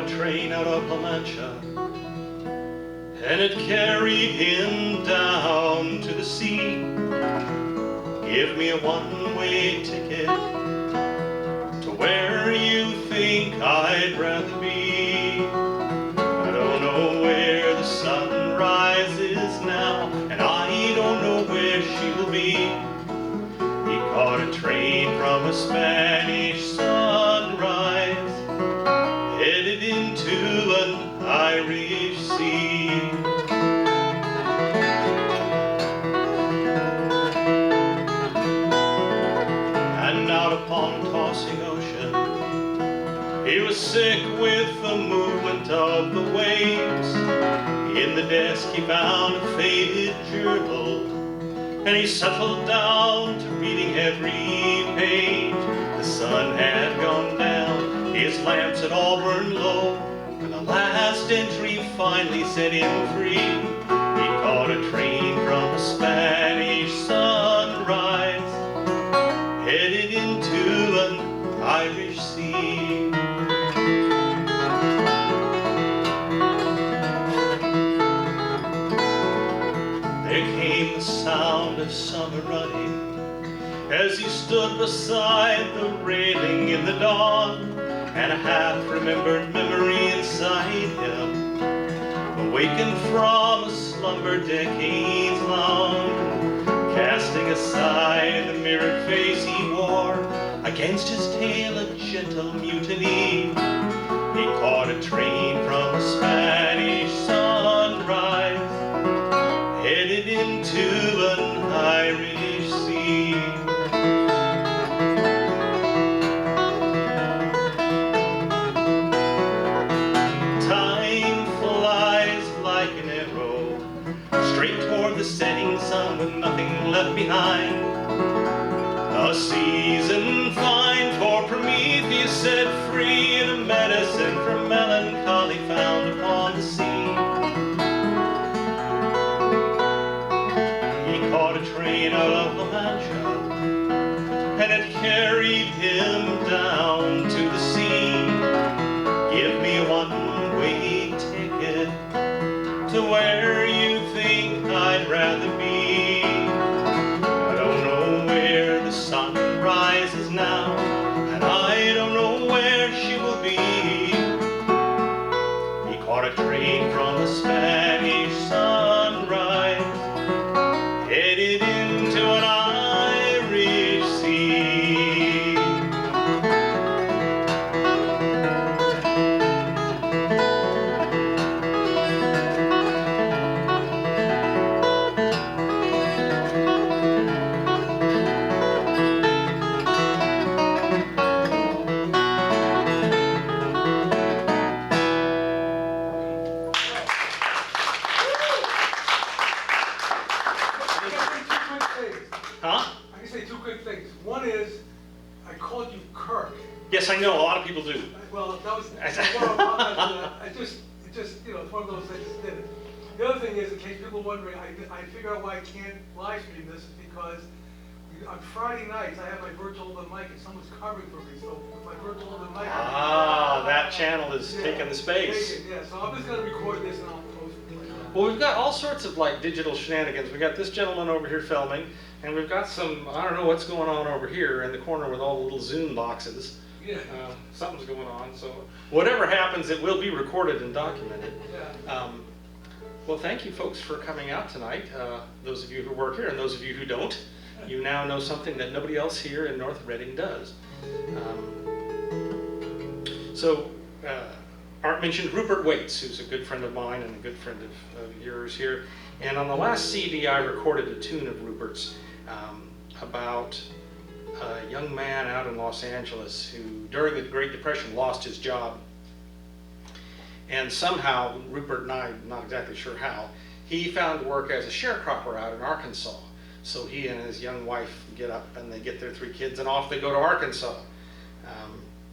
a train out of La Mancha, and it carried him down to the sea. Give me a one-way ticket to where you think I'd rather be. I don't know where the sun rises now, and I don't know where she will be. He caught a train from a Spanish sunrise, headed into an Irish sea. And out upon a tossing ocean, he was sick with the movement of the waves. In the desk he found a faded journal, and he settled down to reading every page. The sun had gone down, his lamps had all burned low, and the last entry finally set him free. He caught a train from a Spanish sunrise, headed into an Irish sea. There came the sound of summer running as he stood beside the railing in the dawn, and a half-remembered memory inside him awakened from a slumber decades long. Casting aside the mirrored face he wore, against his tale a gentle mutiny, he caught a train from a Spanish sunrise, headed into an Irish sea. Time flies like an arrow, straight toward the setting sun with nothing left behind. A season fine for Prometheus set free, and a medicine for melancholy found upon the sea. Caught a train out of La Mancha, and it carried him down to the sea. Give me a one-way ticket to where you think I'd rather be. I don't know where the sun rises now, and I don't know where she will be. He caught a train from the Spanish sunrise, headed into an Irish sea. Huh? I can say two quick things. One is, I called you Kirk. Yes, I know, a lot of people do. Well, that was, I just, it's one of those things that did it. The other thing is, in case people are wondering, I figure out why I can't live stream this is because on Friday nights, I have my virtual open mic and someone's covering for me, so my virtual open mic. That channel is taking the space. Yeah, so I'm just gonna record this and I'll post it. Well, we've got all sorts of like digital shenanigans. We got this gentleman over here filming, and we've got some, I don't know what's going on over here in the corner with all the little Zoom boxes. Yeah. Something's going on, so whatever happens, it will be recorded and documented. Yeah. Well, thank you folks for coming out tonight. Those of you who work here and those of you who don't, you now know something that nobody else here in North Reading does. Art mentioned Rupert Waits, who's a good friend of mine and a good friend of yours here. And on the last CD, I recorded a tune of Rupert's about a young man out in Los Angeles who, during the Great Depression, lost his job. And somehow, Rupert and I, not exactly sure how, he found work as a sharecropper out in Arkansas. So he and his young wife get up and they get their 3 kids and off they go to Arkansas.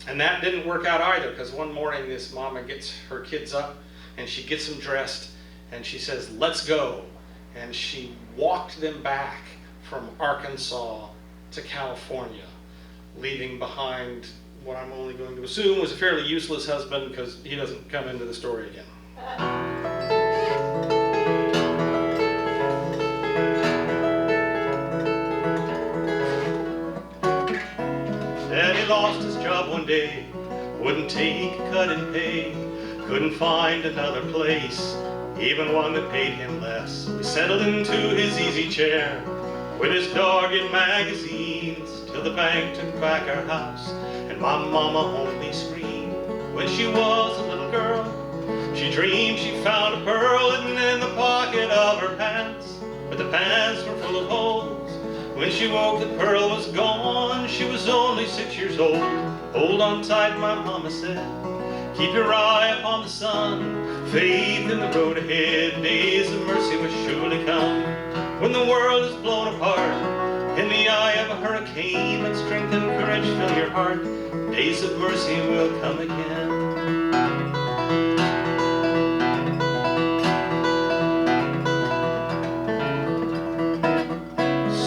And that didn't work out either, because one morning this mama gets her kids up and she gets them dressed and she says, "Let's go." And she walked them back from Arkansas to California, leaving behind what I'm only going to assume was a fairly useless husband because he doesn't come into the story again. Daddy lost his job one day, wouldn't take a cut in pay, couldn't find another place, even one that paid him less. We settled into his easy chair with his dog and magazines till the bank took back our house and my mama only screamed. When she was a little girl, she dreamed she found a pearl hidden in the pocket of her pants, but the pants were full of holes. When she woke, the pearl was gone. She was only 6 years old. Hold on tight, my mama said. Keep your eye upon the sun. Faith in the road ahead. Days of mercy will surely come. When the world is blown apart in the eye of a hurricane, let strength and courage fill your heart. Days of mercy will come again.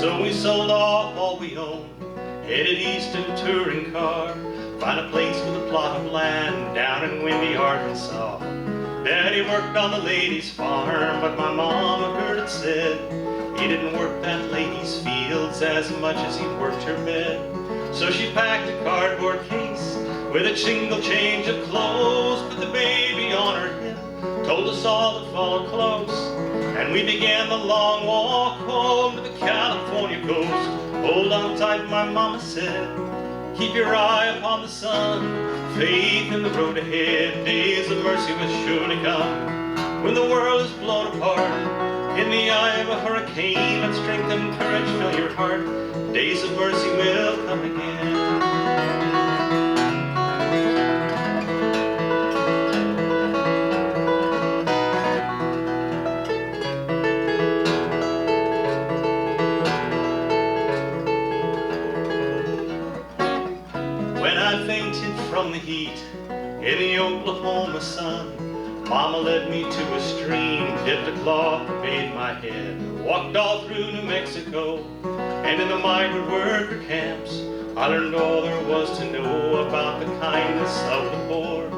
So we sold off all we owned, headed east in a touring car, find a place with a plot of land down in windy Arkansas. Daddy worked on the lady's farm, but my mama heard it said he didn't work that lady's fields as much as he worked her bed. So she packed a cardboard case with a single change of clothes, put the baby on her hip, told us all to follow close, and we began the long walk home to the California coast. Hold on tight, my mama said, keep your eye upon the sun. Faith in the road ahead, days of mercy will surely come. When the world is blown apart in the eye of a hurricane, let strength and courage fill your heart. Days of mercy will come again. When I fainted from the heat in the Oklahoma sun, Mama led me to a stream, dipped a cloth and bathed my head, walked all through New Mexico, and in the migrant worker camps, I learned all there was to know about the kindness of the poor.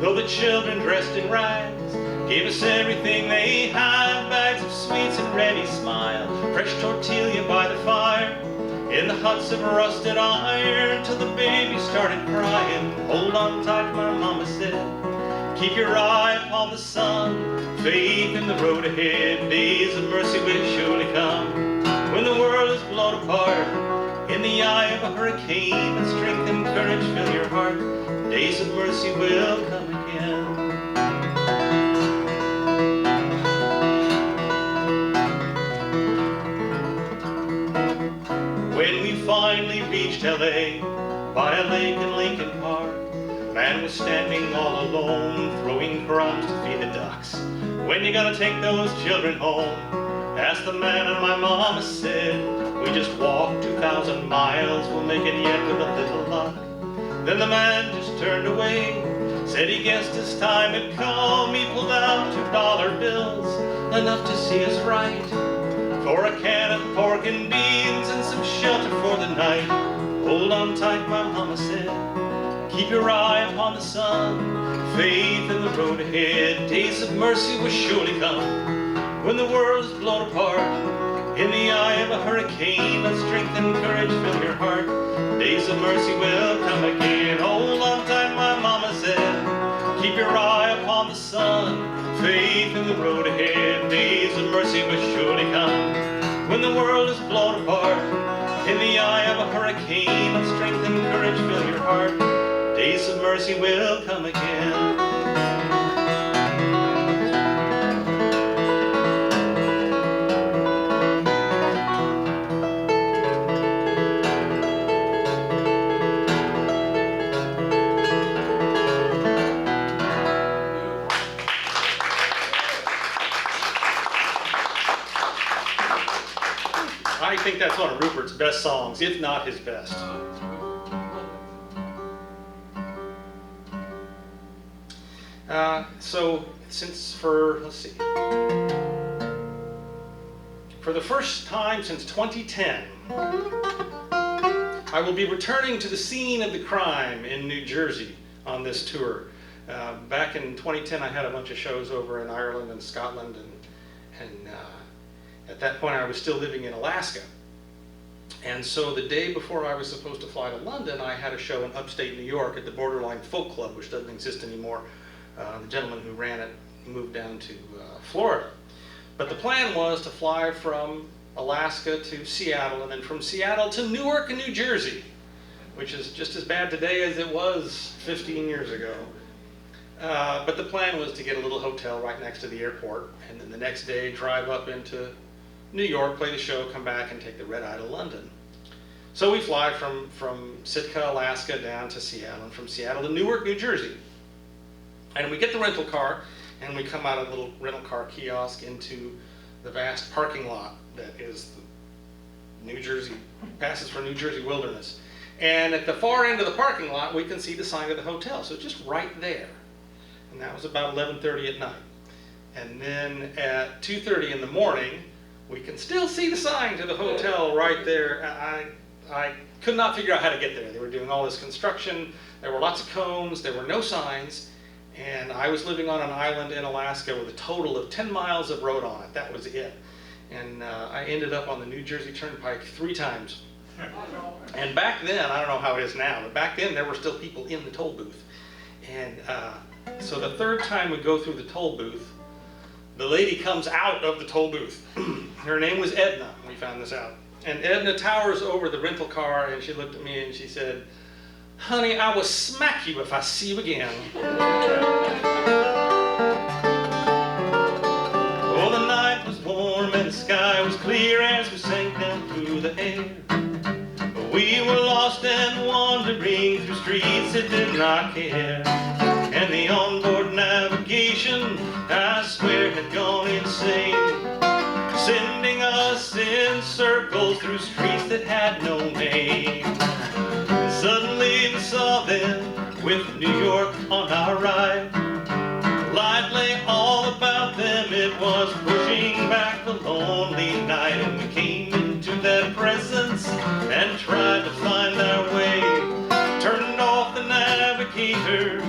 Though the children dressed in rags gave us everything they had, bags of sweets and ready smile, fresh tortilla by the fire, in the huts of rusted iron, till the baby started crying. Hold on tight, my mama said, keep your eye upon the sun. Faith in the road ahead, days of mercy will surely come. When the world is blown apart in the eye of a hurricane, let strength and courage fill your heart. Days of mercy will come again. When we finally reached L.A. by a lake in Lincoln Park, man was standing all alone, throwing crumbs to feed the ducks. When you gonna take those children home? Asked the man, and my mama said, we just walked 2,000 miles, we'll make it yet with a little luck. Then the man just turned away, said he guessed his time had come. He pulled out $2 bills, enough to see us right, for a can of pork and beans and some shelter for the night. Hold on tight, my mama said, keep your eye upon the sun. Faith in the road ahead, days of mercy will surely come. When the world is blown apart in the eye of a hurricane, let strength and courage fill your heart. Days of mercy will come again. Hold on tight, my mama said, keep your eye upon the sun. Faith in the road ahead, days of mercy will surely come. When the world is blown apart in the eye of a hurricane, let strength and courage fill your heart. Days of mercy will come again. I think that's one of Rupert's best songs, if not his best. Let's see. For the first time since 2010, I will be returning to the scene of the crime in New Jersey on this tour. Back in 2010, I had a bunch of shows over in Ireland and Scotland, and at that point I was still living in Alaska. And so the day before I was supposed to fly to London, I had a show in upstate New York at the Borderline Folk Club, which doesn't exist anymore. The gentleman who ran it moved down to Florida. But the plan was to fly from Alaska to Seattle, and then from Seattle to Newark, New Jersey, which is just as bad today as it was 15 years ago. But the plan was to get a little hotel right next to the airport, and then the next day drive up into New York, play the show, come back, and take the red eye to London. So we fly from Sitka, Alaska, down to Seattle, and from Seattle to Newark, New Jersey. And we get the rental car, and we come out of a little rental car kiosk into the vast parking lot that is the New Jersey, passes for New Jersey wilderness. And at the far end of the parking lot, we can see the sign of the hotel, so just right there. And that was about 11:30 at night. And then at 2:30 in the morning, we can still see the sign to the hotel right there. I could not figure out how to get there. They were doing all this construction. There were lots of cones. There were no signs. And I was living on an island in Alaska with a total of 10 miles of road on it. That was it. And I ended up on the New Jersey Turnpike 3 times. And back then, I don't know how it is now, but back then there were still people in the toll booth. And so the 3rd time we go through the toll booth, the lady comes out of the toll booth. Her name was Edna, we found this out. And Edna towers over the rental car, and she looked at me and she said, "Honey, I will smack you if I see you again." Oh, the night was warm and the sky was clear as we sank down through the air. We were lost and wandering through streets that did not care. And the onboard navigation, I swear, had gone insane, sending us in circles through streets that had no name. And suddenly we saw them with New York on our right. Light lay all about them, it was pushing back the lonely night. And we came into that presence and tried to find our way, turned off the navigator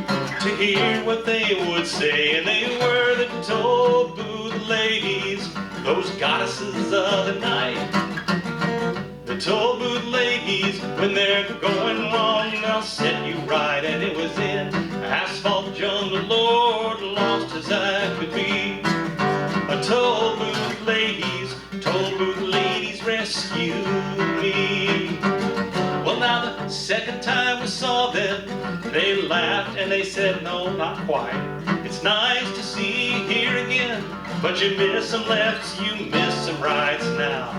to hear what they would say. And they were the toll booth ladies, those goddesses of the night. The toll booth ladies, when they're going wrong, they'll set you right. And it was in asphalt jungle, Lord, lost as I could be. A toll booth ladies rescued me. Well, now the 2nd time we saw them, they laughed and they said, "No, not quite. It's nice to see you here again, but you miss some lefts, you miss some rights now.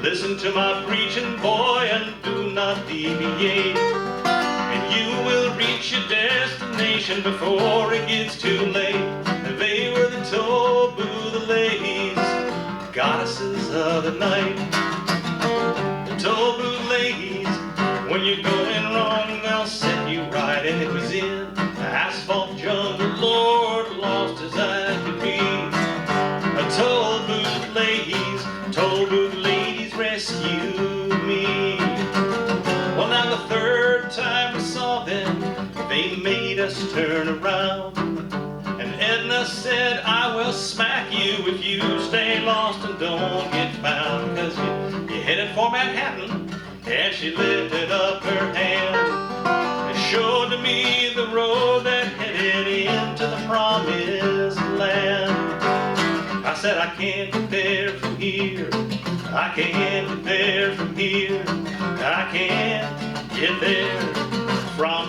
Listen to my preaching, boy, and do not deviate, and you will reach your destination before it gets too late." And they were the toll booth ladies, goddesses of the night. The toll booth ladies, when you're going wrong, they'll set you right. And it was in the asphalt jungle, Lord, lost as I could be. A toll booth ladies rescued me. Well, now the 3rd time we saw them, they made us turn around. And Edna said, "I will smack you if you stay lost and don't get found, 'cause you're headed for Manhattan." And she lifted up her hand and showed to me the road that headed into the promised land. I said, "I can't get there from here. I can't get there from here. I can't get there from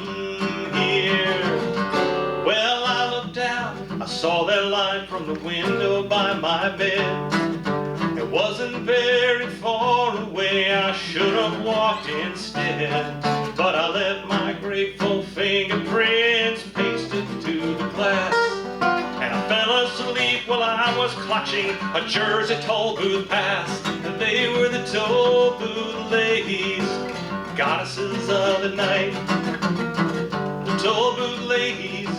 here." Well, I looked out, I saw that light from the window by my bed. It wasn't very far away, I should have walked instead. But I let my grateful fingerprints paste it to the glass. And I fell asleep while I was clutching a Jersey toll booth pass. And they were the toll booth ladies, goddesses of the night. The toll booth ladies,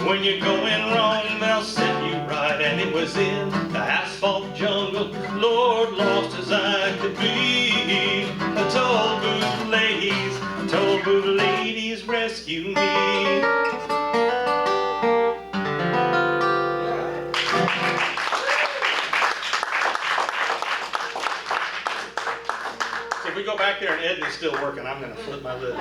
when you're going wrong, they'll set you right. And it was in the asphalt jungle, Lord, lost as I could be. The toll booth ladies, you need. So if we go back there and Edna's still working, I'm going to flip my lid.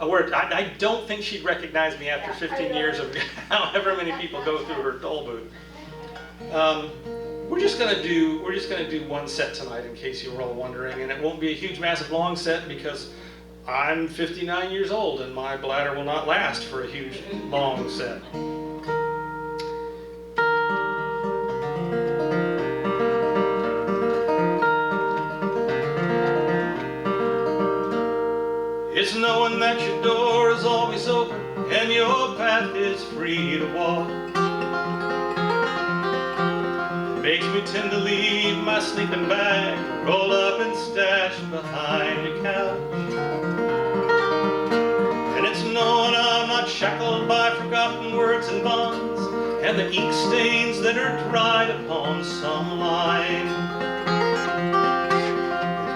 No worries. I don't think she'd recognize me after 15 years of however many people go through her toll booth. We're just gonna do one set tonight, in case you were all wondering, and it won't be a huge, massive, long set because I'm 59 years old and my bladder will not last for a huge, long set. It's knowing that your door is always open and your path is free to walk. Makes me tend to leave my sleeping bag rolled up and stashed behind your couch. And it's knowing I'm not shackled by forgotten words and bonds and the ink stains that are dried upon some line.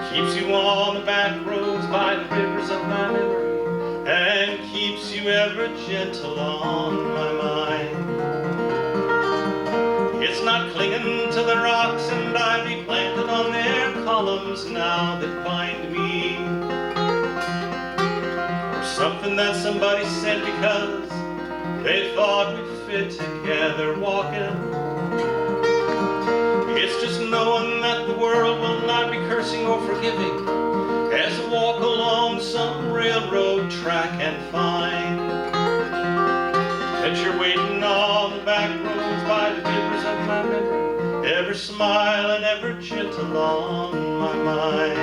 It keeps you on the back roads by the rivers of my memory and keeps you ever gentle on my mind. It's not clinging to the rocks and ivy planted on their columns now that bind me, or something that somebody said because they thought we'd fit together walking. It's just knowing that the world will not be cursing or forgiving as I walk along some railroad track and find that you're waiting on the back roads by the rivers of my memory, ever smiling, ever gentle on my mind.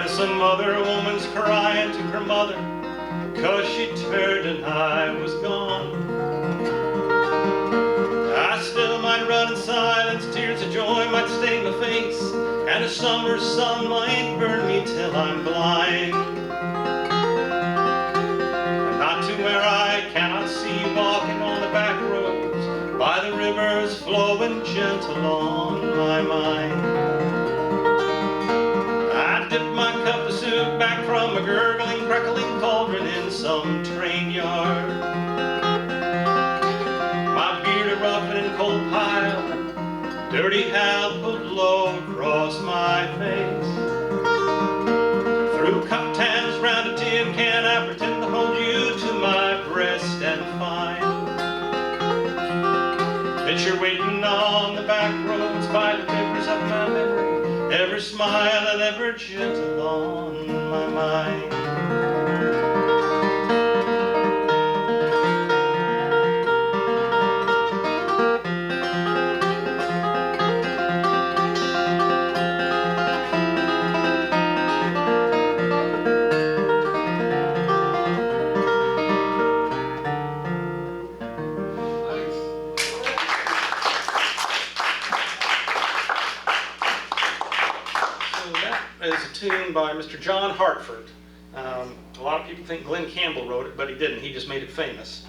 Some other woman's crying to her mother 'cause she turned and I was gone. I still might run in silence, tears of joy might stain my face, and a summer sun might burn me till I'm blind. And not to where I cannot see, walking on the back roads by the rivers flowing gentle on my mind. My cup of soup back from a gurgling, crackling cauldron in some train yard. My beard a rough and cold pile, dirty Hal pulled low across my face. Through cup tans round a tin can, I pretend to hold you to my breast and find that you're waiting on the back roads by the rivers of my memory, ever smiling, ever gentle on my mind. Is a tune by Mr. John Hartford. A lot of people think Glenn Campbell wrote it, but he didn't. He just made it famous.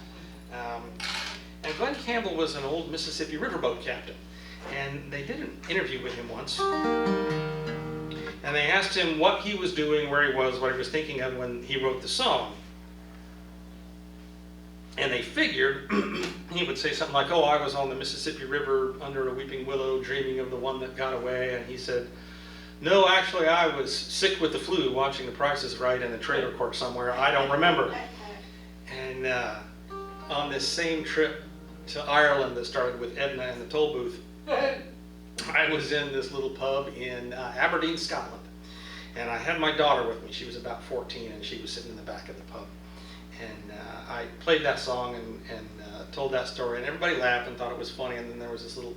And Glenn Campbell was an old Mississippi riverboat captain. And they did an interview with him once. And they asked him what he was doing, where he was, what he was thinking of when he wrote the song. And they figured he would say something like, oh, I was on the Mississippi River under a weeping willow dreaming of the one that got away. And he said, no, actually, I was sick with the flu watching The Price is Right in a trailer court somewhere. I don't remember. And on this same trip to Ireland that started with Edna and the toll booth, I was in this little pub in Aberdeen, Scotland. And I had my daughter with me. She was about 14, and she was sitting in the back of the pub. And I played that song and told that story, and everybody laughed and thought it was funny. And then there was this little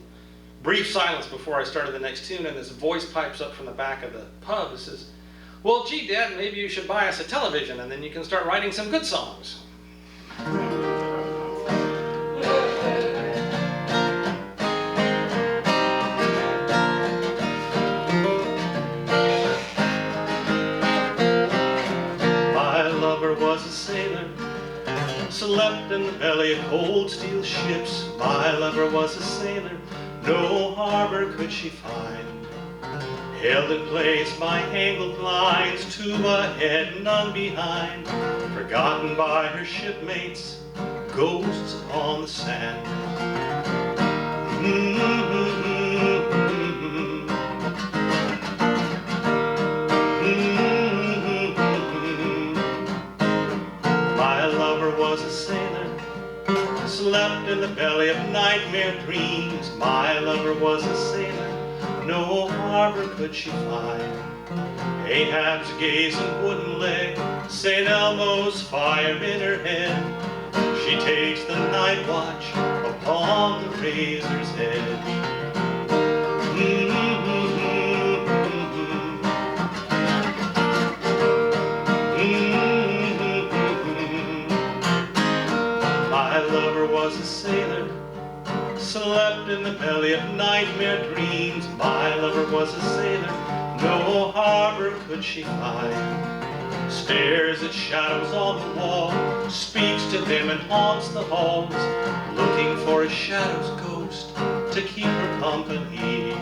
brief silence before I started the next tune, and this voice pipes up from the back of the pub and says, "Well, gee, Dad, maybe you should buy us a television, and then you can start writing some good songs." Was a sailor, slept in the belly of cold steel ships. My lover was a sailor, no harbor could she find. Held in place by angled lines, two ahead, none behind. Forgotten by her shipmates, ghosts upon the sand. Was a sailor, slept in the belly of nightmare dreams. My lover was a sailor, no harbor could she find. Ahab's gaze and wooden leg, St. Elmo's fire in her head. She takes the night watch upon the razor's edge. My lover was a sailor, slept in the belly of nightmare dreams. My lover was a sailor, no harbor could she find. Stares at shadows on the wall, speaks to them and haunts the halls, looking for a shadow's ghost to keep her company.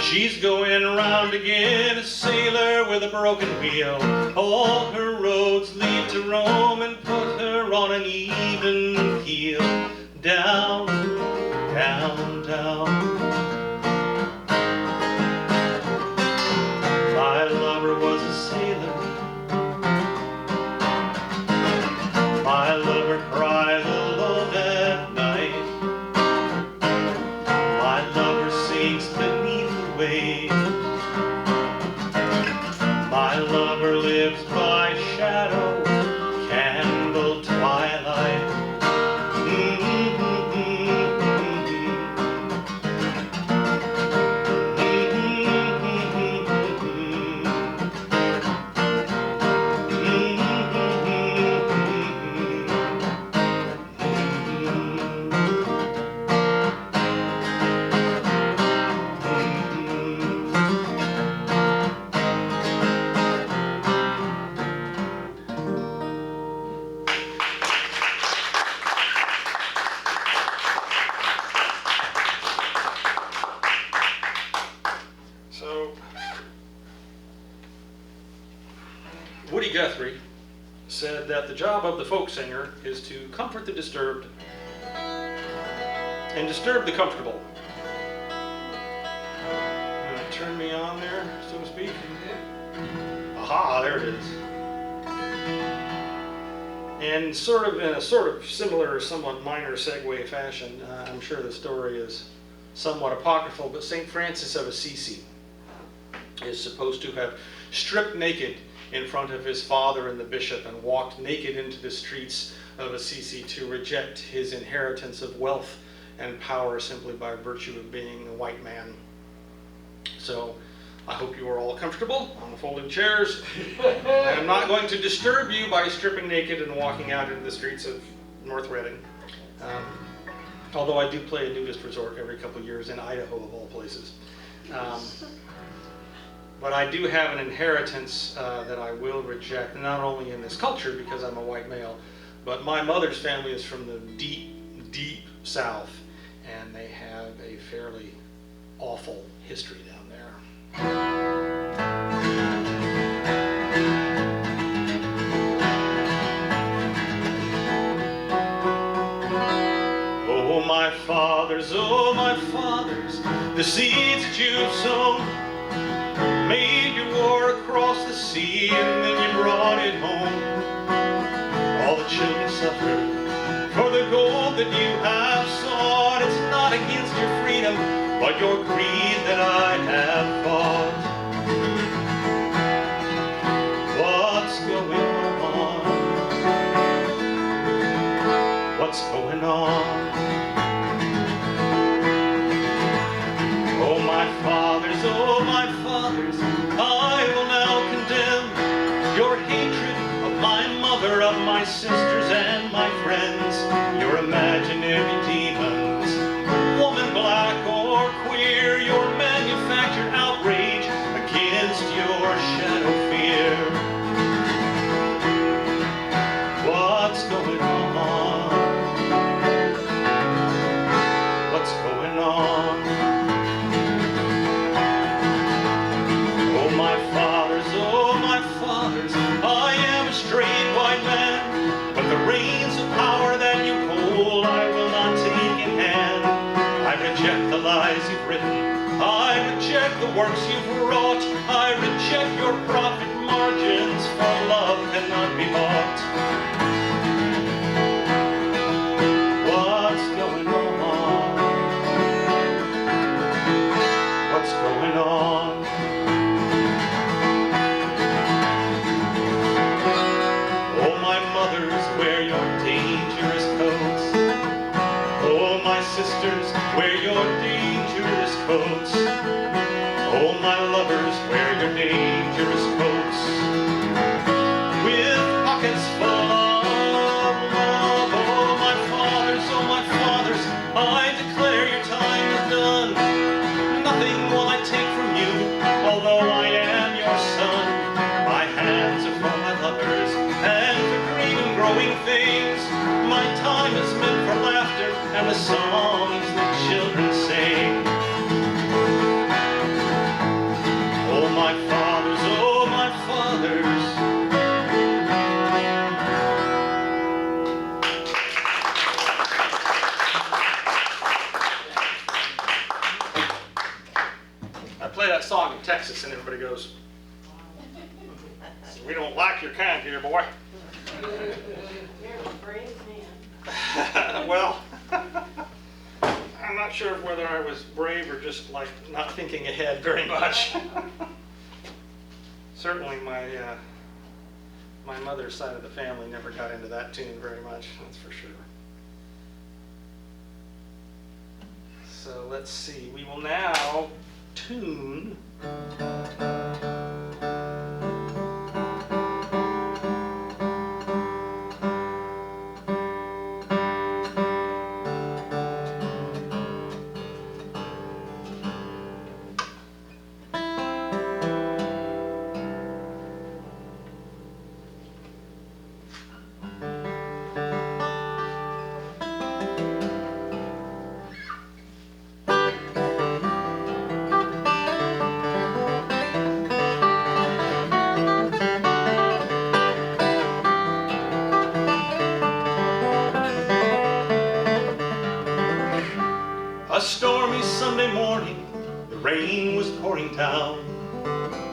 She's going round again, a sailor with a broken wheel. All her roads lead to Rome and put her on an even keel. Down, down, down. My lover was a sailor. My lover cries alone at night. My lover sings beneath the waves. My lover lives by shadow, candle twilight. Guthrie said that the job of the folk singer is to comfort the disturbed and disturb the comfortable. Gonna turn me on there, so to speak. Aha, there it is. And in a sort of similar, somewhat minor segue fashion, I'm sure the story is somewhat apocryphal, but St. Francis of Assisi is supposed to have stripped naked in front of his father and the bishop and walked naked into the streets of Assisi to reject his inheritance of wealth and power simply by virtue of being a white man. So I hope you are all comfortable on the folding chairs. I am not going to disturb you by stripping naked and walking out into the streets of North Reading. Although I do play a nudist resort every couple of years in Idaho, of all places. But I do have an inheritance that I will reject, not only in this culture because I'm a white male, but my mother's family is from the deep, deep South, and they have a fairly awful history down there. Oh my fathers, the seeds that you've sown made your war across the sea, and then you brought it home. All the children suffered for the gold that you have sought. It's not against your freedom, but your greed that I have fought. what's going on. Oh my fathers, I will now condemn your hatred of my mother, of my sisters and my friends, your imaginary demons, woman, black or queer, your manufactured outrage against your shadow fear. What's going on? What's going on? Oh my fathers, I am a straight white man, but the reins of power that you hold I will not take in hand. I reject the lies you've written, I reject the works you've wrought, I reject your profit margins, for love cannot be bought. What's going on? What's going on? Oh, my mothers, wear your dangerous coats. Oh, my sisters, wear your dangerous coats. Oh, my lovers, wear your dangerous coats. With pockets full of love. Oh, my fathers, I declare your time is done. Nothing will I take from you, although I am your son. My hands are for my lovers, and for green and growing things. My time is meant for laughter and the songs that children sing. Oh my fathers, I play that song in Texas and everybody goes, "We don't like your kind here, boy." You're a brave man. Well, I'm not sure whether I was brave or just like not thinking ahead very much. Certainly my mother's side of the family never got into that tune very much, that's for sure. So let's see, we will now tune a stormy Sunday morning. The rain was pouring down,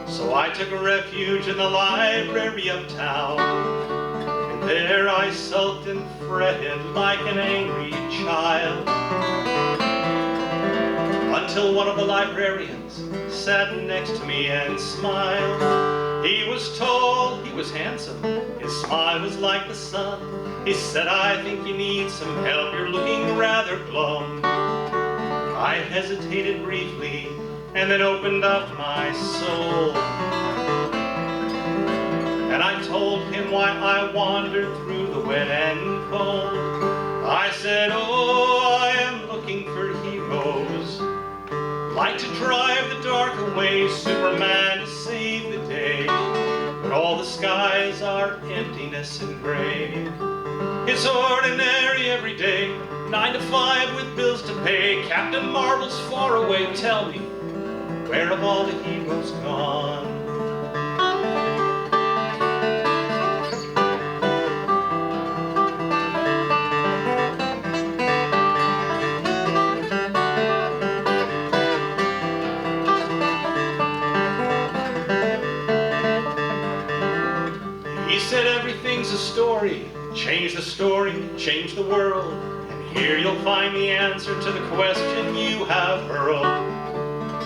so I took refuge in the library uptown. And there I sulked and fretted like an angry child, until one of the librarians sat next to me and smiled. He was tall, he was handsome, his smile was like the sun. He said, "I think you need some help, you're looking rather glum." I hesitated briefly and then opened up my soul, and I told him why I wandered through the wet and cold. I said, "Oh, I am looking for heroes, like to drive the dark away, Superman to save the day, but all the skies are emptiness and gray. It's ordinary every day, 9 to 5 with bills to pay. Captain Marvel's far away, tell me, where have all the heroes gone?" He said, "Everything's a story, change the story, change the world. Here you'll find the answer to the question you have hurled.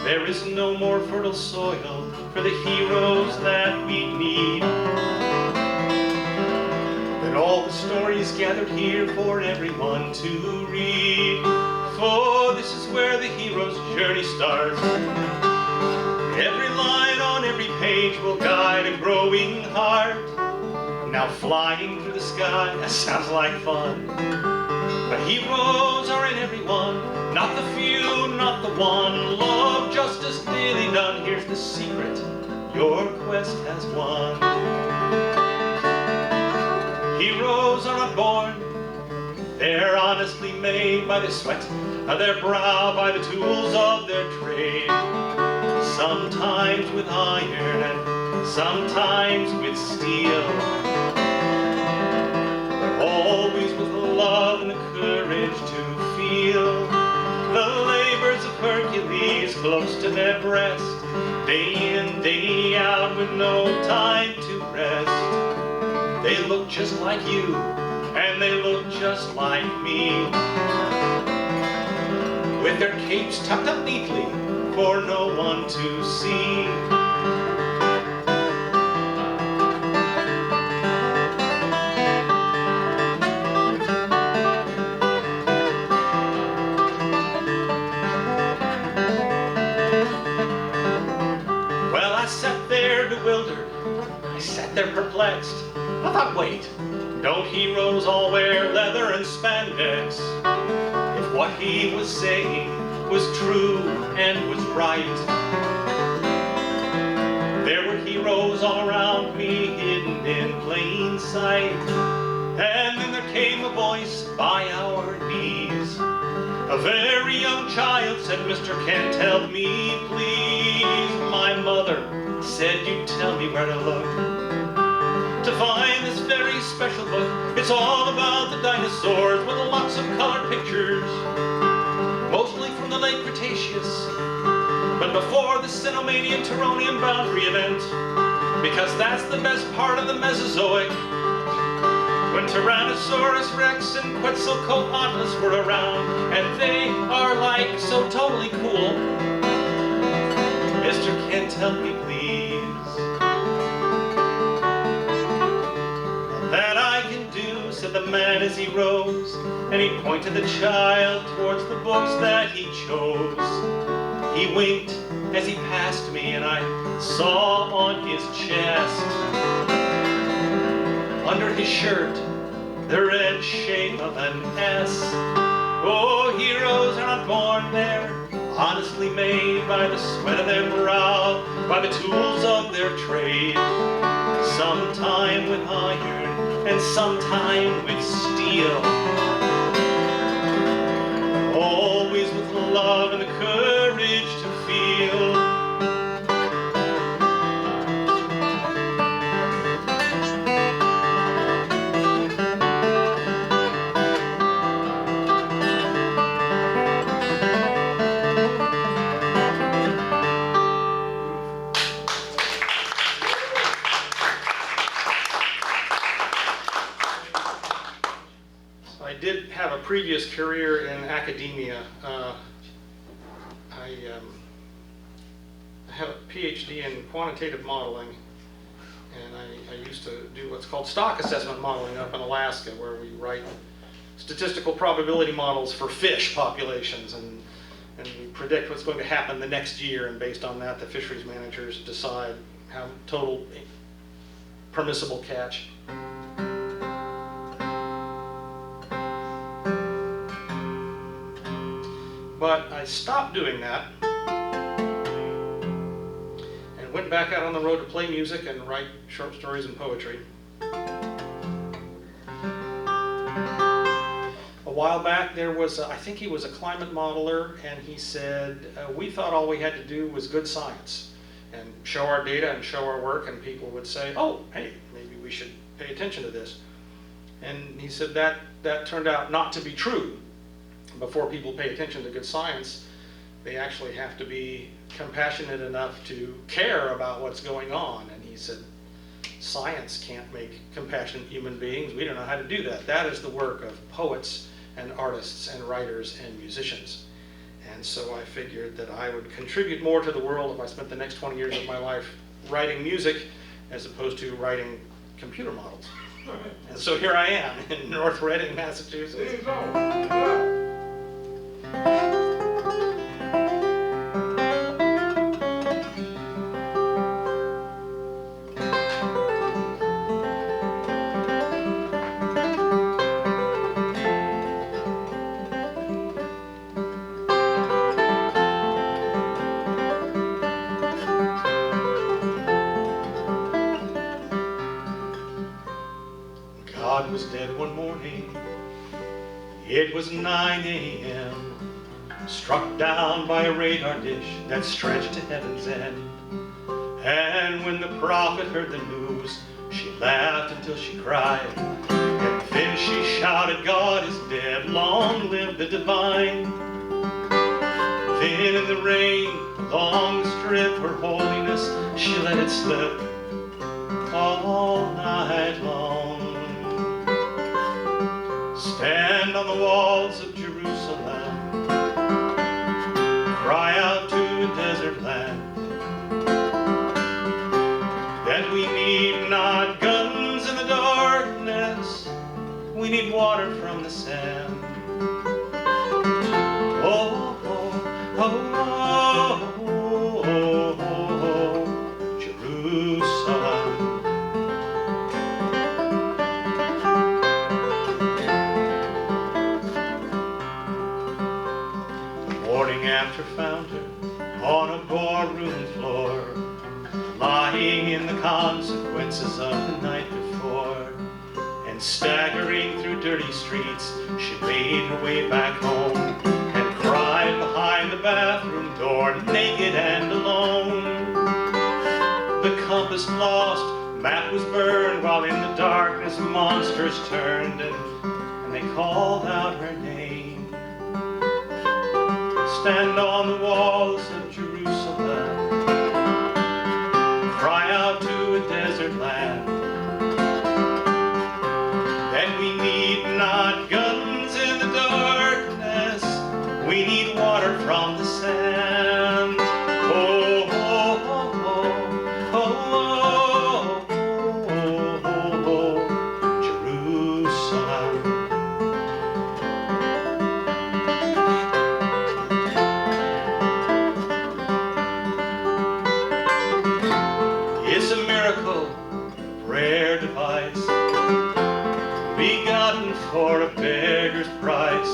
There is no more fertile soil for the heroes that we need than and all the stories gathered here for everyone to read. For this is where the hero's journey starts. Every line on every page will guide a growing heart. Now flying through the sky, that sounds like fun. But heroes are in everyone, not the few, not the one. Love, justice, daily done, here's the secret your quest has won. Heroes are not born, they're honestly made by the sweat of their brow, by the tools of their trade. Sometimes with iron and sometimes with steel, but always with love and the courage to feel the labors of Hercules close to their breast, day in, day out with no time to rest. They look just like you, and they look just like me, with their capes tucked up neatly for no one to see. Well, I sat there bewildered, I sat there perplexed. I thought, wait, don't heroes all wear leather and spandex? If what he was saying was true and was right, there were heroes all around me, hidden in plain sight. And then there came a voice by our knees. A very young child said, Mr. Kent, help me, please. My mother said, you tell me where to look to find this very special book. It's all about the dinosaurs with lots of colored pictures, mostly from the late Cretaceous, but before the Cenomanian-Turonian boundary event, because that's the best part of the Mesozoic, when Tyrannosaurus Rex and Quetzalcoatlus were around, and they are like so totally cool. Mr. Kent, help me please. That I can do, said the man as he rose, and he pointed the child towards the books that he chose. He winked as he passed me, and I saw on his chest, under his shirt, the red shape of an S. Oh, heroes are not born there, honestly made by the sweat of their brow, by the tools of their trade. Sometime with iron and sometime with steel, but always with love and the courage to feel. I did have a previous career in academia. I have a PhD in quantitative modeling, and I used to do what's called stock assessment modeling up in Alaska, where we write statistical probability models for fish populations, and we predict what's going to happen the next year, and based on that the fisheries managers decide how total permissible catch. But I stopped doing that and went back out on the road to play music and write short stories and poetry. A while back there was, I think he was a climate modeler, and he said, we thought all we had to do was good science and show our data and show our work, and people would say, oh, hey, maybe we should pay attention to this. And he said that turned out not to be true. Before people pay attention to good science, they actually have to be compassionate enough to care about what's going on. And he said, science can't make compassionate human beings. We don't know how to do that. That is the work of poets and artists and writers and musicians. And so I figured that I would contribute more to the world if I spent the next 20 years of my life writing music as opposed to writing computer models. And so here I am in North Reading, There Massachusetts. you go. Yeah. God was dead one morning. It was 9 a.m. Struck down by a radar dish that stretched to heaven's end. And when the prophet heard the news, she laughed until she cried. And then she shouted, God is dead, long live the divine. Then in the rain, along the strip, her holiness, she let it slip all night long. Stand on the walls of Jerusalem, cry out to a desert land, that we need not guns in the darkness, we need water from the sand. Oh, oh, oh, oh, oh, oh, Jerusalem. Morning after found her on a ballroom floor, lying in the consequences of the night before. And staggering through dirty streets, she made her way back home and cried behind the bathroom door, naked and alone. The compass lost, map was burned, while in the darkness monsters turned and they called out her name. Stand on the walls of Jerusalem, cry out to a desert land, that we need not guns in the darkness, we need water from the sand. Oh, oh, oh, oh, oh, oh, oh, oh, Jerusalem. It's a miracle, rare device, begotten for a beggar's price.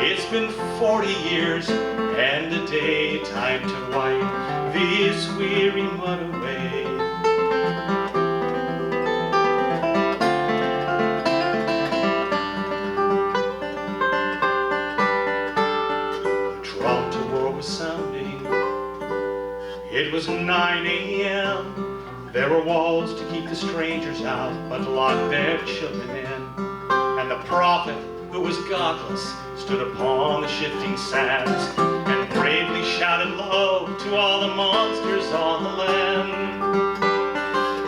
It's been 40 years and a day, time to wipe this weary mud away. The drum to war was sounding. It was 9 a.m. There were walls to keep the strangers out, but locked their children in. And the prophet, who was godless, stood upon the shifting sands and bravely shouted love to all the monsters on the land.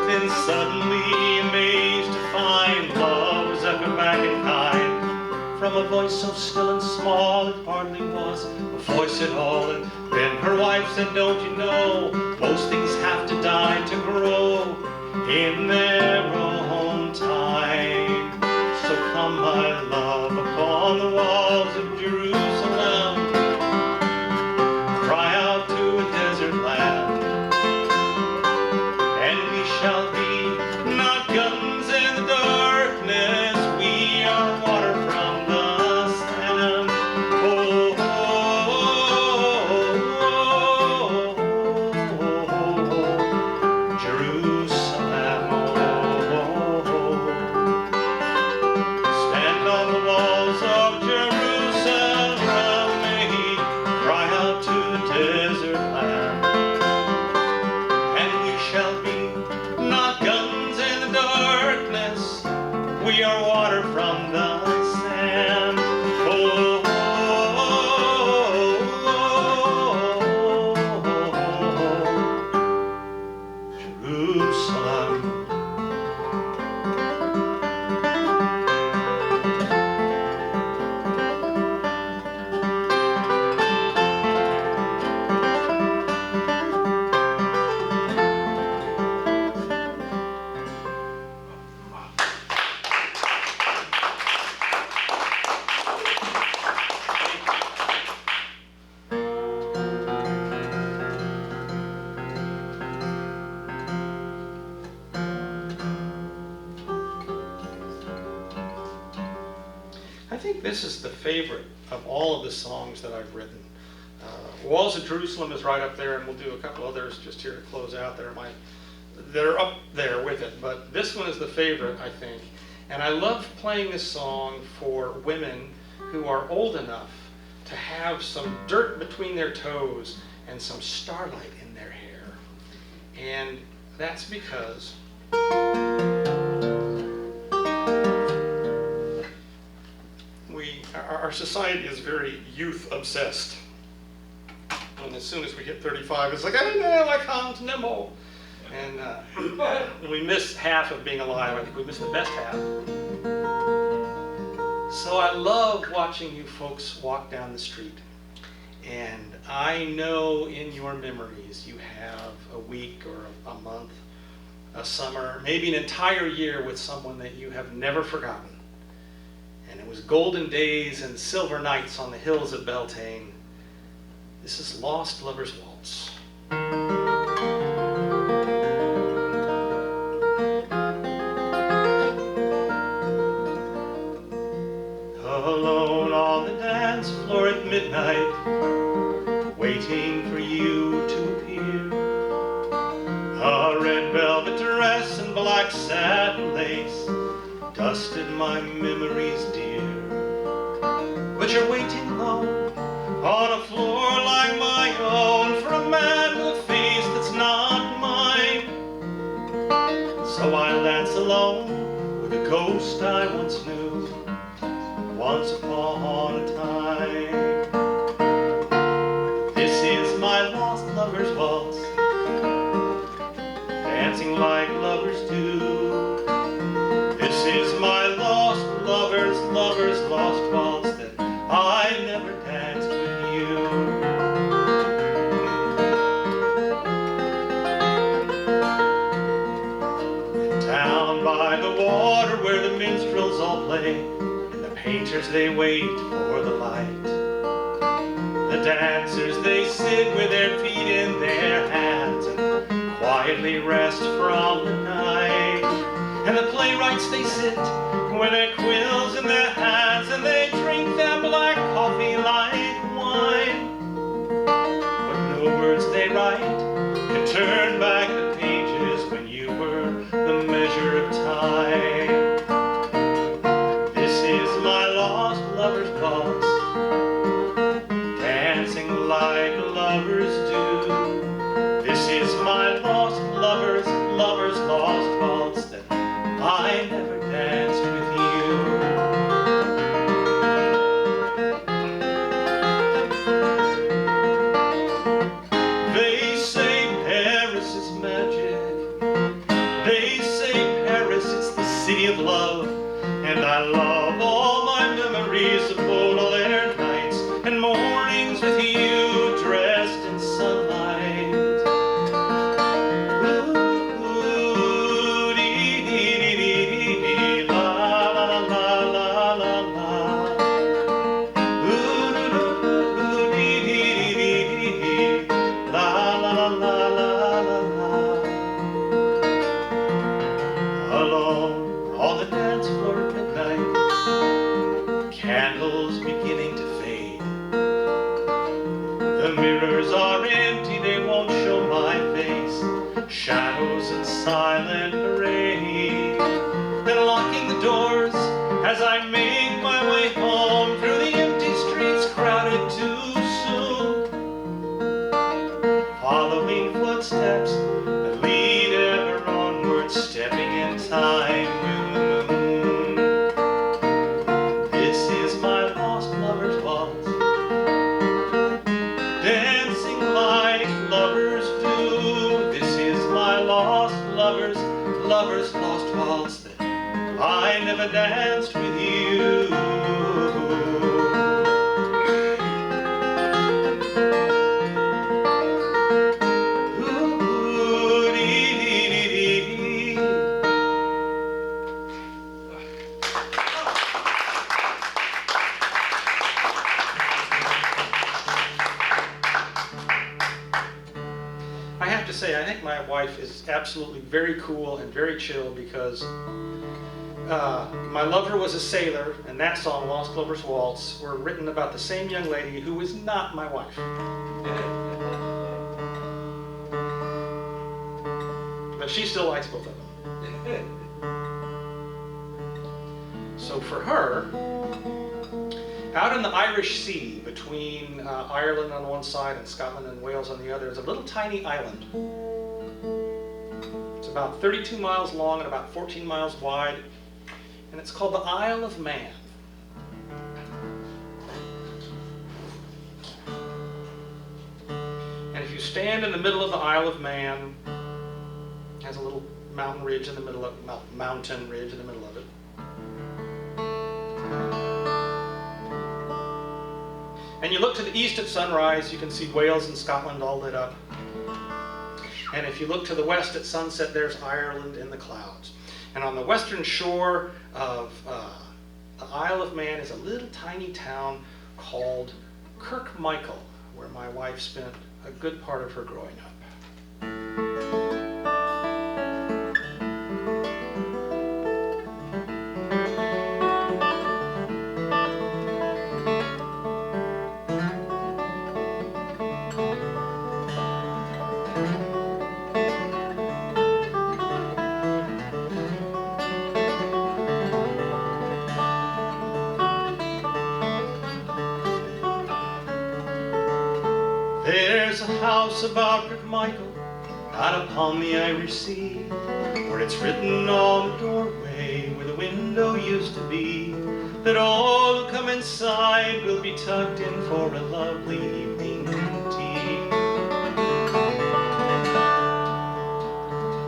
Then suddenly, amazed to find love was echoed back in kind, from a voice so still and small it hardly was a voice at all. And then her wife said, don't you know, most things have to die to grow in their own time. So come, my love, upon the walls of Jerusalem, cry out to a desert land, and we shall be not guns in the darkness, we are water from the sand. Oh, oh, oh, oh, oh, oh, Jerusalem. Oh, think this is the favorite of all of the songs that I've written. Walls of Jerusalem is right up there, and we'll do a couple others just here to close out that are up there with it. But this one is the favorite, I think. And I love playing this song for women who are old enough to have some dirt between their toes and some starlight in their hair. And that's because our society is very youth obsessed. And as soon as we hit 35, it's like, oh no, I can't no more. And we miss half of being alive. I think we miss the best half. So I love watching you folks walk down the street. And I know in your memories you have a week or a month, a summer, maybe an entire year with someone that you have never forgotten. And it was golden days and silver nights on the hills of Beltane. This is Lost Lovers Waltz. Alone on the dance floor at midnight, waiting for you to appear. A red velvet dress and black satin lace dusted my memories dear. But you're waiting alone on a floor like my own for a man with a face that's not mine. So I'll dance alone with a ghost I once knew, once upon a time. This is my lost lover's waltz, dancing like lovers do. This is my lost lover's lost waltz that I never danced with you. Down by the water where the minstrels all play, painters they wait for the light. The dancers they sit with their feet in their hands and quietly rest from the night. And the playwrights they sit with their quills in their hands and they drink their black coffee like wine. But no words they write can turn back the pages when you were the measure of time. Lover's waltz, dancing like lovers do. This is my lost lover's lost waltz that I never danced with you. They say Paris is magic. They say Paris is the city of love, and I love all my memories of Baudelaire nights and mornings with you dressed in sunlight. Ooh, dee dee dee dee dee, la la la la la la. Ooh, dee dee dee dee, la la la la la la. Alone on the dance floor at midnight, candles beginning to fade. The mirrors are empty, they won't show my face. Shadows in silent parade. Then locking the doors as I make my way home through the empty streets crowded too soon. Following footsteps that lead ever onward, stepping in time with the moon. This is my lost lover's waltz, dancing like lovers do. This is my lost lover's lost waltz that I never danced with you. Ooh, dee dee dee dee. I have to say, I think my wife is absolutely very cool and very chill because My Lover Was a Sailor and that song, Lost Lover's Waltz, were written about the same young lady who is not my wife. But she still likes both of them. So for her, out in the Irish Sea, between Ireland on one side and Scotland and Wales on the other, is a little tiny island. It's about 32 miles long and about 14 miles wide, and it's called the Isle of Man. And if you stand in the middle of the Isle of Man, it has a little mountain ridge in the middle of it. And you look to the east at sunrise, you can see Wales and Scotland all lit up. And if you look to the west at sunset, there's Ireland in the clouds. And on the western shore of the Isle of Man is a little tiny town called Kirkmichael, where my wife spent a good part of her growing up. There's a house about Kirkmichael, out upon the Irish Sea, where it's written on the doorway where the window used to be, that all who come inside will be tucked in for a lovely evening tea.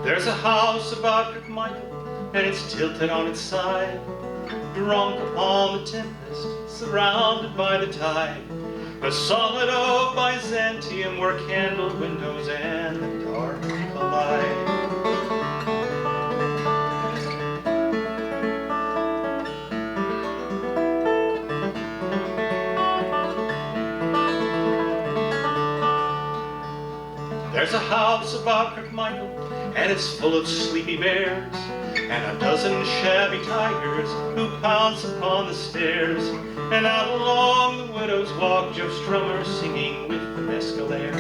There's a house about Kirkmichael, and it's tilted on its side, drunk upon the tempest, surrounded by the tide. A solid of Byzantium where candled windows and the dark collide. There's a house about Kirkmichael, and it's full of sleepy bears, and a dozen shabby tigers who pounce upon the stairs. And out along the widow's walk, Joe Strummer singing with the mescaleers.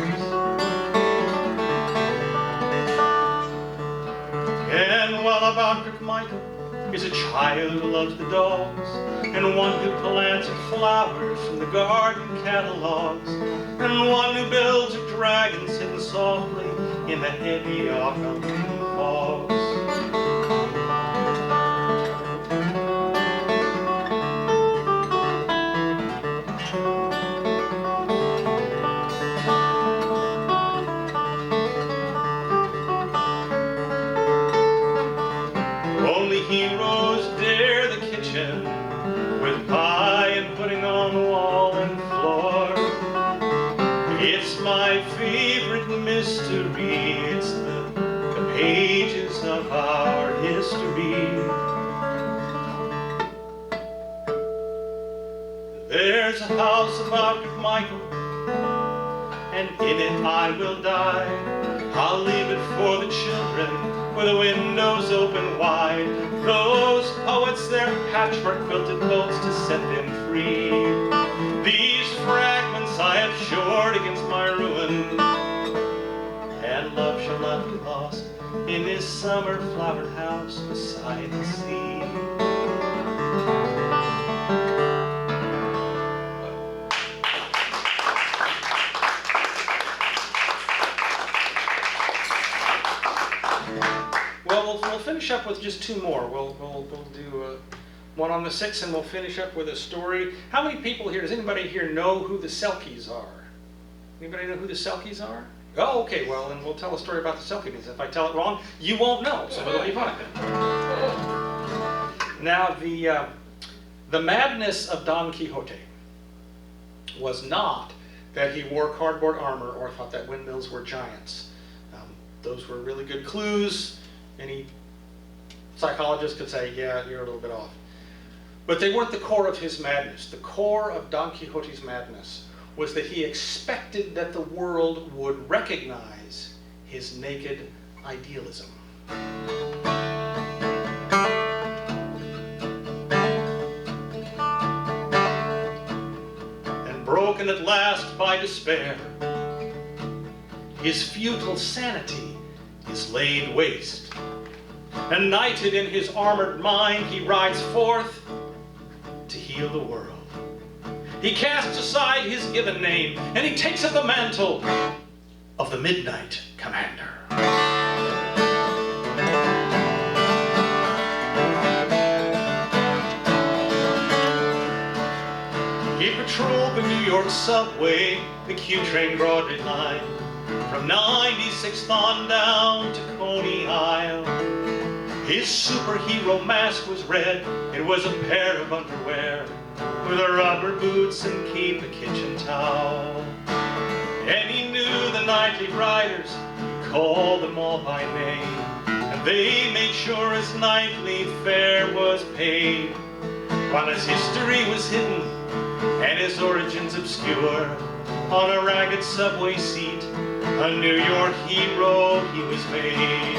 And while about Kirkmichael is a child who loves the dogs, and one who planted flowers from the garden catalogs, and one who builds a dragon sitting softly in the heavy autumn fogs. Heroes dare the kitchen with pie and pudding on the wall and floor. It's my favorite mystery. It's the pages of our history. There's a house about Kirkmichael, and in it I will die. I'll leave it for the children, with the windows open wide. Those poets, their patchwork quilted coats to set them free. These fragments I have shored against my ruin, and love shall not be lost in this summer flowered house beside the sea. We'll finish up with just two more. We'll do one on the 6th, and we'll finish up with a story. How many people here, does anybody here know who the Selkies are? Anybody know who the Selkies are? Oh, okay, well, then we'll tell a story about the Selkies. If I tell it wrong, you won't know, so it'll be fine. Now, the madness of Don Quixote was not that he wore cardboard armor or thought that windmills were giants. Those were really good clues. Any psychologist could say, yeah, you're a little bit off. But they weren't the core of his madness. The core of Don Quixote's madness was that he expected that the world would recognize his naked idealism. driven at last by despair. His futile sanity is laid waste, and knighted in his armored mind, he rides forth to heal the world. He casts aside his given name, and he takes up the mantle of the Midnight Commander. He patrolled the New York subway, the Q train Broadway line, from 96th on down to Coney Isle. His superhero mask was red, it was a pair of underwear, with a rubber boots and keep a kitchen towel. And he knew the nightly riders, he called them all by name, and they made sure his nightly fare was paid. While his history was hidden and his origins obscure, on a ragged subway seat, a New York hero he was made.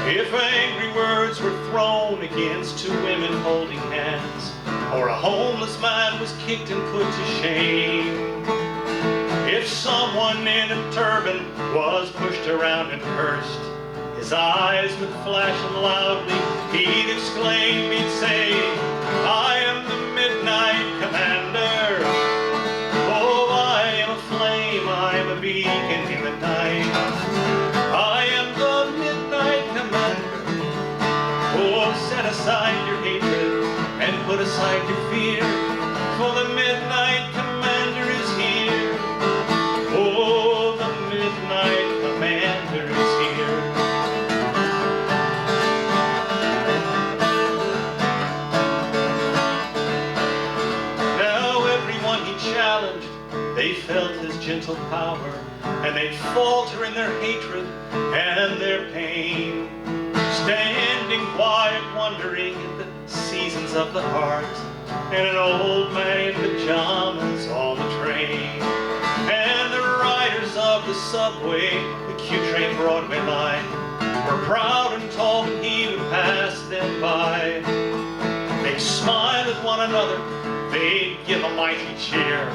If angry words were thrown against two women holding hands, or a homeless man was kicked and put to shame, if someone in a turban was pushed around and cursed, his eyes would flash and loudly he'd exclaim, he'd say, I am the Midnight Commander. Oh, I am a flame, I am a beacon in the night. I am the Midnight Commander. Oh, set aside your hatred and put aside your fear, for the Midnight Commander is here. Oh, the Midnight Commander is here. They felt his gentle power, and they'd falter in their hatred and their pain, standing quiet, wondering at the seasons of the heart, and an old man in pajamas on the train. And the riders of the subway, the Q train Broadway line, were proud and tall when he would pass them by. They'd smile at one another, they'd give a mighty cheer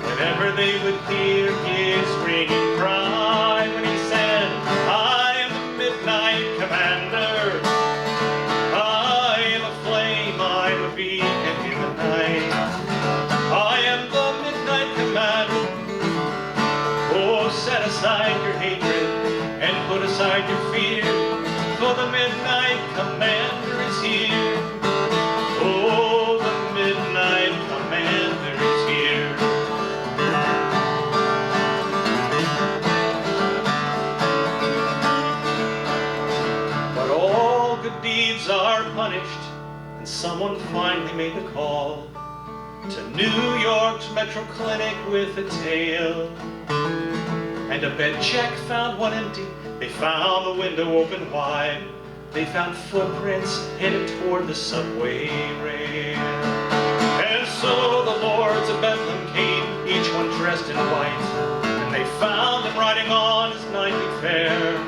whenever they would hear his ringing cry, when he said, I am the Midnight Commander. I am a flame, I am a beacon in the night. I am the Midnight Commander. Oh, set aside your hatred and put aside your fear, for the Midnight Commander is here. Oh, the Midnight Commander is here. But all good deeds are punished, and someone finally made the call to New York's Metro Clinic with a tale. And a bed check found one empty, they found the window open wide, they found footprints headed toward the subway rail. And so the lords of Bethlehem came, each one dressed in white, and they found him riding on his nightly fare.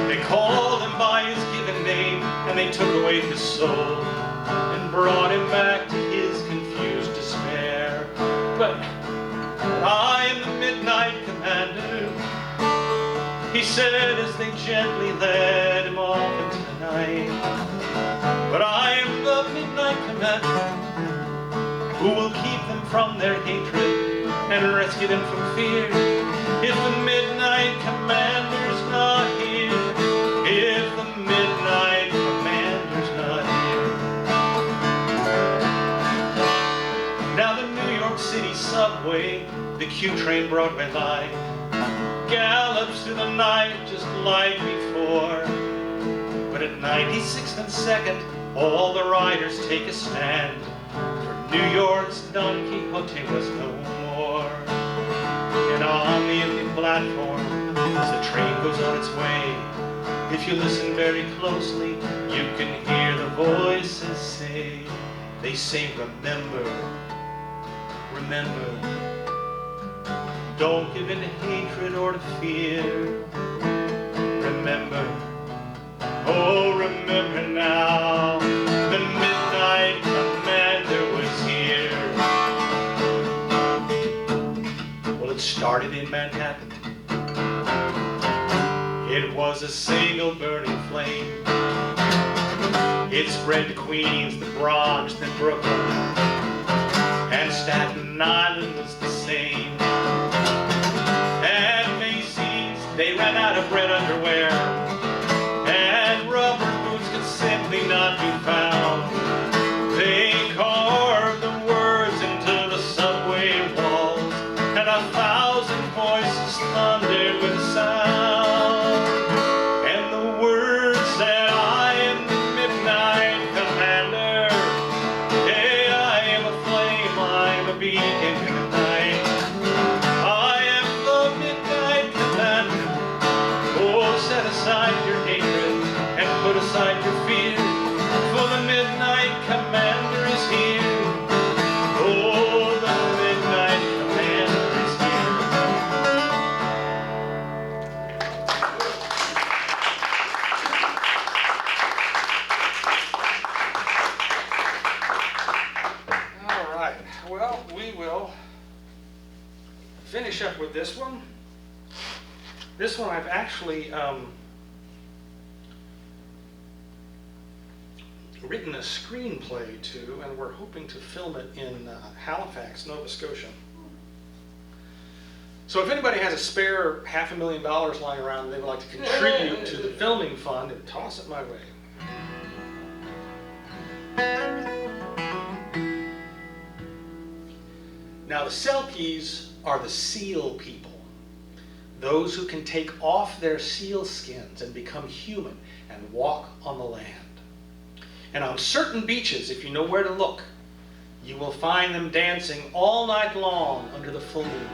They called him by his given name, and they took away his soul and brought him back to his confused despair. But I am the Midnight Commander, he said as they gently led him off into the night. But I am the Midnight Commander, who will keep them from their hatred and rescue them from fear. If the Midnight Commander's not here, if the Midnight Commander's not here. Now the New York City subway, the Q train Broadway line, gallops through the night just like before. But at 96th and 2nd, all the riders take a stand, for New York's Don Quixote was no more. And on the empty platform, as the train goes on its way, if you listen very closely, you can hear the voices say, they say, remember, remember. Don't give in to hatred or to fear. Remember, Oh, remember now, the midnight commander was here. Well, it started in Manhattan. It was a single burning flame. It spread to Queens, the Bronx, then Brooklyn, and Staten Island was the same. At Macy's, they ran out of red underwear, and rubber boots could simply not be found. They carved the words into the subway walls, and 1,000 voices thundered with sound. And the words said, I am the midnight commander. Hey, I am a flame, I am a beacon in the night. I am the midnight commander. Oh, set aside your hatred and put aside your fear, for the midnight commander is here. Oh, the midnight commander is here. All right, well, we will finish up with this one. This one I've actually written a screenplay to, and we're hoping to film it in Halifax, Nova Scotia. So if anybody has a spare $500,000 lying around and they would like to contribute to the filming fund, and toss it my way. Now the Selkies are the seal people, those who can take off their seal skins and become human and walk on the land. And on certain beaches, if you know where to look, you will find them dancing all night long under the full moon.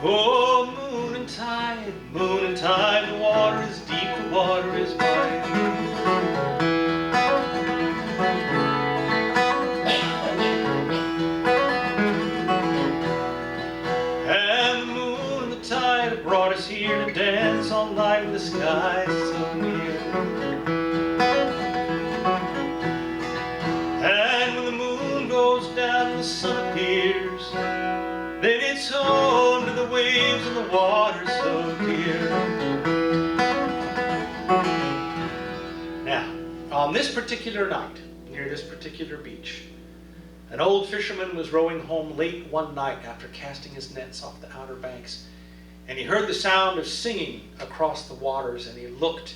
Oh, moon and tide, the water is deep, the water is wide. And the moon and the tide have brought us here to dance all night with the sky so near. And when the moon goes down and the sun appears, then it's home to the waves and the water so dear. Now, on this particular night, near this particular beach, an old fisherman was rowing home late one night after casting his nets off the outer banks, and he heard the sound of singing across the waters, and he looked,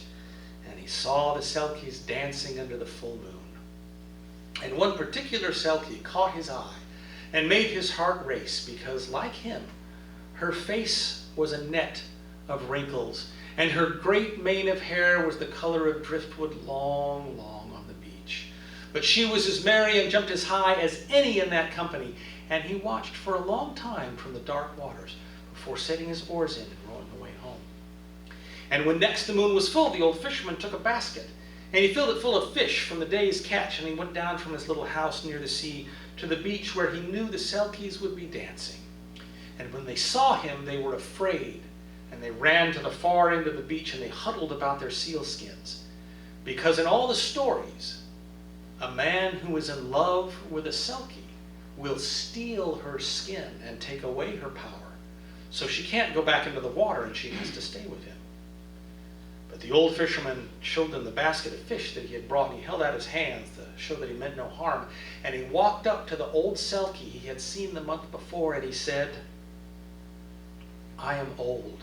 and he saw the Selkies dancing under the full moon. And one particular Selkie caught his eye and made his heart race, because like him, her face was a net of wrinkles, and her great mane of hair was the color of driftwood long, long on the beach. But she was as merry and jumped as high as any in that company, and he watched for a long time from the dark waters before setting his oars in and rowing away home. And when next the moon was full, the old fisherman took a basket, and he filled it full of fish from the day's catch, and he went down from his little house near the sea to the beach where he knew the Selkies would be dancing. And when they saw him, they were afraid, and they ran to the far end of the beach, and they huddled about their sealskins. Because in all the stories, a man who is in love with a Selkie will steal her skin and take away her power, so she can't go back into the water and she has to stay with him. But the old fisherman showed them the basket of fish that he had brought, and he held out his hands to show that he meant no harm. And he walked up to the old Selkie he had seen the month before, and he said, I am old,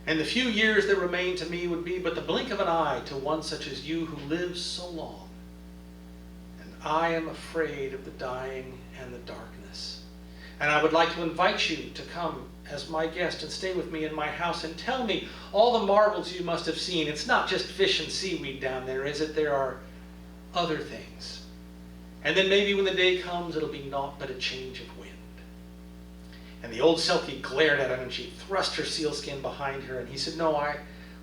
and the few years that remain to me would be but the blink of an eye to one such as you who lives so long. And I am afraid of the dying and the darkness. And I would like to invite you to come as my guest and stay with me in my house and tell me all the marvels you must have seen. It's not just fish and seaweed down there, is it? There are other things. And then maybe when the day comes, it'll be naught but a change of wind. And the old Selkie glared at him, and she thrust her sealskin behind her, and he said, no, I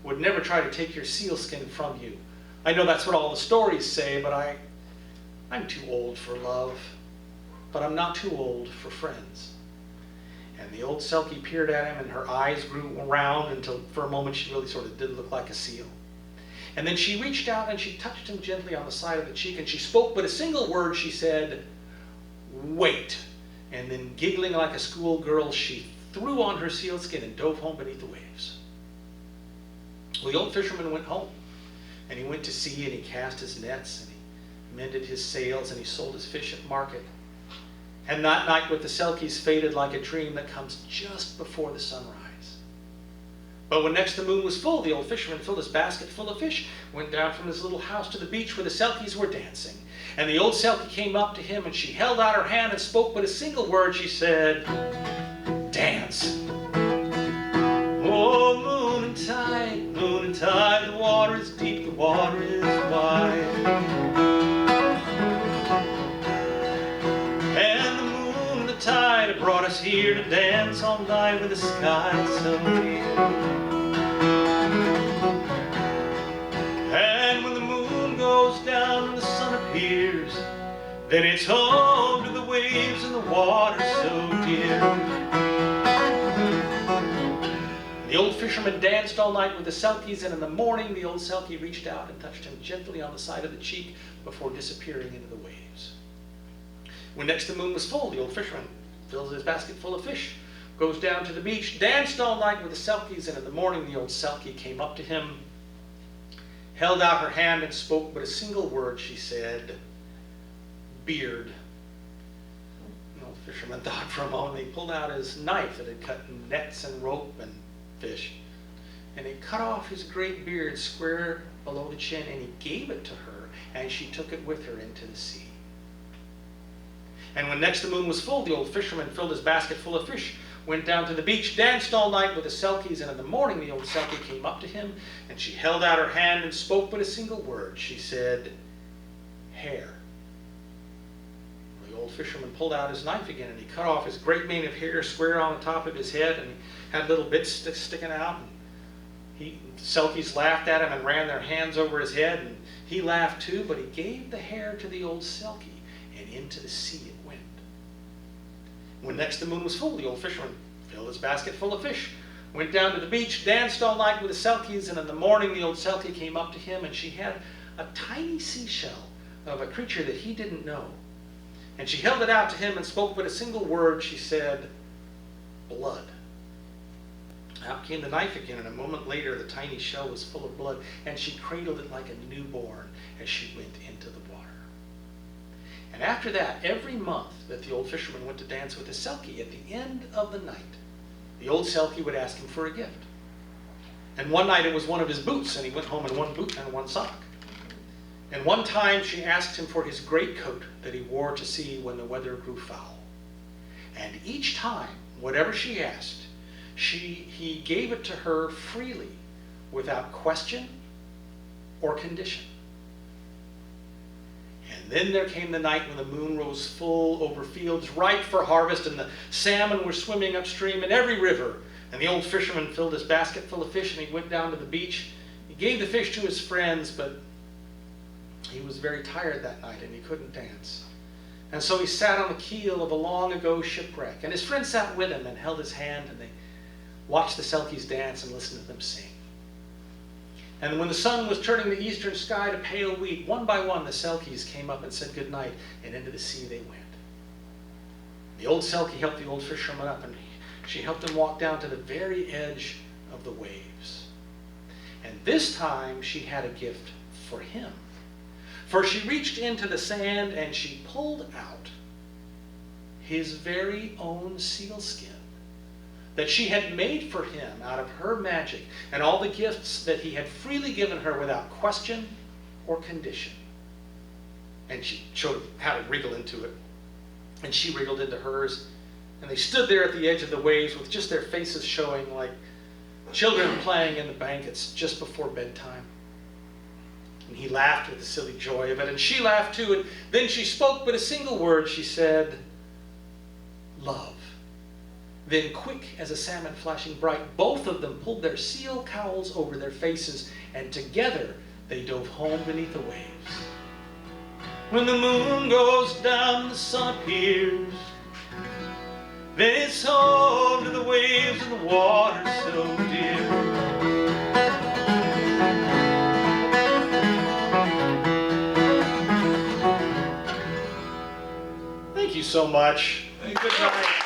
would never try to take your sealskin from you. I know that's what all the stories say, but I'm too old for love, but I'm not too old for friends. And the old Selkie peered at him, and her eyes grew round until for a moment she really sort of did look like a seal. And then she reached out and she touched him gently on the side of the cheek, and she spoke but a single word. She said, "Wait." And then, giggling like a schoolgirl, she threw on her sealskin and dove home beneath the waves. Well, the old fisherman went home, and he went to sea, and he cast his nets, and he mended his sails, and he sold his fish at market. And that night with the Selkies faded like a dream that comes just before the sunrise. But when next the moon was full, the old fisherman filled his basket full of fish, went down from his little house to the beach where the Selkies were dancing. And the old Selkie came up to him, and she held out her hand and spoke but a single word. She said, "Dance." Oh, moon and tide, the water is deep, the water is wide. And the moon and the tide have brought us here to dance all night with the sky so clear. And when the moon goes down and the sun appears, then it's home to the waves and the water so dear. The old fisherman danced all night with the Selkies, and in the morning the old Selkie reached out and touched him gently on the side of the cheek before disappearing into the waves. When next the moon was full, the old fisherman fills his basket full of fish, goes down to the beach, danced all night with the Selkies, and in the morning the old Selkie came up to him, held out her hand and spoke but a single word. She said, "Beard." The old fisherman thought for a moment. He pulled out his knife that had cut nets and rope and fish, and he cut off his great beard square below the chin, and he gave it to her, and she took it with her into the sea. And when next the moon was full, the old fisherman filled his basket full of fish, went down to the beach, danced all night with the Selkies, and in the morning the old Selkie came up to him, and she held out her hand and spoke but a single word. She said, "Hair." The old fisherman pulled out his knife again, and he cut off his great mane of hair square on the top of his head, and he had little bits sticking out. And the Selkies laughed at him and ran their hands over his head, and he laughed too, but he gave the hair to the old Selkie, and into the sea it went. When next the moon was full, the old fisherman filled his basket full of fish, went down to the beach, danced all night with the Selkies, and in the morning the old Selkie came up to him, and she had a tiny seashell of a creature that he didn't know. And she held it out to him and spoke but a single word. She said, "Blood." Out came the knife again, and a moment later the tiny shell was full of blood, and she cradled it like a newborn as she went into the water. And after that, every month that the old fisherman went to dance with the Selkie, at the end of the night, the old Selkie would ask him for a gift. And one night it was one of his boots, and he went home in one boot and one sock. And one time she asked him for his great coat that he wore to sea when the weather grew foul. And each time, whatever she asked, he gave it to her freely, without question or condition. And then there came the night when the moon rose full over fields ripe for harvest, and the salmon were swimming upstream in every river. And the old fisherman filled his basket full of fish, and he went down to the beach. He gave the fish to his friends, but he was very tired that night, and he couldn't dance. And so he sat on the keel of a long ago shipwreck, and his friend sat with him and held his hand, and they watched the Selkies dance and listened to them sing. And when the sun was turning the eastern sky to pale wheat, one by one the Selkies came up and said goodnight, and into the sea they went. The old Selkie helped the old fisherman up, and she helped him walk down to the very edge of the waves. And this time she had a gift for him. For she reached into the sand and she pulled out his very own sealskin that she had made for him out of her magic, and all the gifts that he had freely given her without question or condition. And she showed him how to wriggle into it, and she wriggled into hers, and they stood there at the edge of the waves with just their faces showing like children playing in the blankets just before bedtime. And he laughed with the silly joy of it, and she laughed too, and then she spoke but a single word. She said, "Love." Then, quick as a salmon flashing bright, both of them pulled their seal cowls over their faces, and together they dove home beneath the waves. When the moon goes down, the sun appears, then it's home to the waves and the water so dear. Thank you so much. Thank Good you. night.